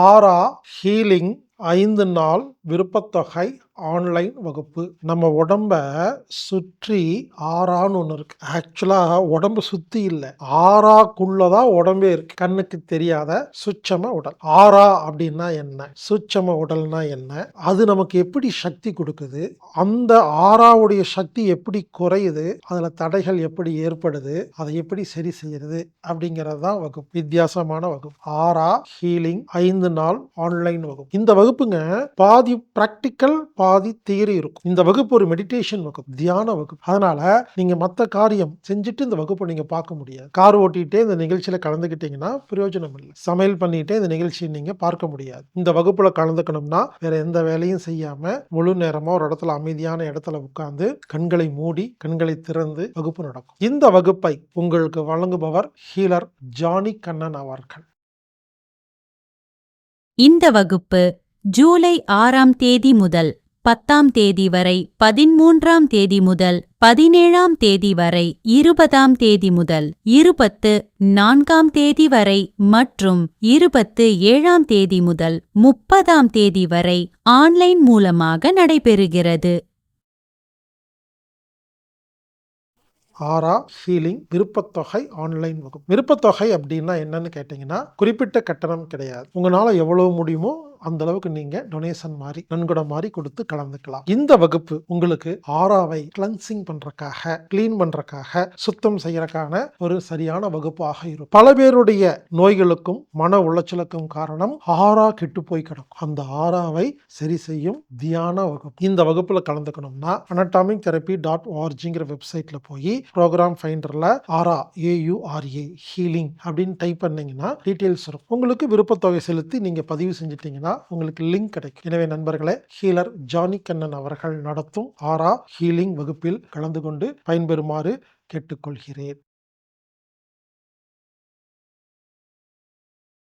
ஆரா ஹீலிங் 5 நாள் விருப்பத்தொகை ஆன்லைன் வகுப்பு. நம்ம உடம்ப சுற்றி ஆறான்னு ஒண்ணு இருக்கு. ஆக்சுவலா உடம்பு சுத்தி இல்ல. ஆறாக்குள்ளதான் உடம்பே இருக்கு. கண்ணுக்கு தெரியாத சூட்சும உடல். ஆறா அப்படின்னா என்ன? சூட்சும உடல்னா என்ன? அது நமக்கு எப்படி சக்தி கொடுக்குது? அந்த ஆறாவுடைய சக்தி எப்படி குறையுது? அதுல தடைகள் எப்படி ஏற்படுது? அதை எப்படி சரி செய்யறது? அப்படிங்கிறது தான் வகுப்பு. வித்தியாசமான வகுப்பு. ஆரா ஹீலிங் 5 நாள் ஆன்லைன் வகுப்பு. இந்த வகுப்புங்க பாதி பிராக்டிக்கல் பாதி தியரி இருக்கும். இந்த வகுப்பு ஒரு மெடிடேஷன் வகுப்பு, தியான வகுப்பு. அதனால நீங்க மத்த காரியம் செஞ்சுட்டு இந்த வகுப்பை நீங்க பார்க்க முடியாது. கார் ஓட்டிட்டே இந்த நிகழ்ச்சியில கலந்துக்கிட்டீங்கன்னா பிரயோஜனம் இல்லை. சமையல் பண்ணிட்டே இந்த நிகழ்ச்சியை நீங்க பார்க்க முடியாது. இந்த வகுப்புல கலந்துக்கணும்னா வேற எந்த வேலையும் செய்யாம முழு நேரமா ஒரு இடத்துல அமைதியான இடத்துல உட்கார்ந்து கண்களை மூடி கண்களை திறந்து வகுப்பு நடக்கும். இந்த வகுப்பை உங்களுக்கு வழங்குபவர் ஹீலர் ஜானி கண்ணன் அவர்கள். இந்த வகுப்பு ஜூலை 6ஆம் தேதி முதல் 10ஆம் தேதி வரை, 13ஆம் தேதி முதல் 17ஆம் தேதி வரை, 20ஆம் தேதி முதல் 24ஆம் தேதி வரை மற்றும் 27ஆம் தேதி முதல் 30ஆம் தேதி வரை ஆன்லைன் மூலமாக நடைபெறுகிறது. ஆரா ஹீலிங் விருப்பத்தொகை ஆன்லைன் வகுப்பு. விருப்பத்தொகை அப்படின்னா என்னன்னு கேட்டீங்கன்னா குறிப்பிட்ட கட்டணம் கிடையாது. உங்களால எவ்வளவு முடியுமோ அந்த அளவுக்கு நீங்க டொனேஷன் மாதிரி நன்கொடை மாதிரி கொடுத்து கலந்துக்கலாம். இந்த வகுப்பு உங்களுக்கு ஆராவை கிளன்சிங் பண்றதுக்காக, கிளீன் பண்றதுக்காக, சுத்தம் செய்யறதுக்கான ஒரு சரியான வகுப்பாக இருக்கும். பல பேருடைய நோய்களுக்கும் மன உளைச்சலுக்கும் காரணம் ஆரா கெட்டு போய் கிடக்கும். அந்த ஆராவை சரி செய்யும் தியான வகுப்பு. இந்த வகுப்புல கலந்துக்கணும்னா anatomictherapy.orgங்கிற வெப்சைட்ல போய் ப்ரோக்ராம் ஃபைண்டர்ல ஆரா AURA ஹீலிங் அப்படின்னு டைப் பண்ணீங்கன்னா டீடைல்ஸ் இருக்கும். உங்களுக்கு விருப்பத்தொகை செலுத்தி நீங்க பதிவு செஞ்சிட்டீங்கன்னா உங்களுக்கு லிங்க் கிடைக்கும். எனவே நண்பர்களே, ஹீலர் ஜானி கண்ணன் அவர்கள் நடத்தும் ஆரா ஹீலிங் வகுப்பில் கலந்து கொண்டு பயன்பெறுமாறு கேட்டுக்கொள்கிறேன்.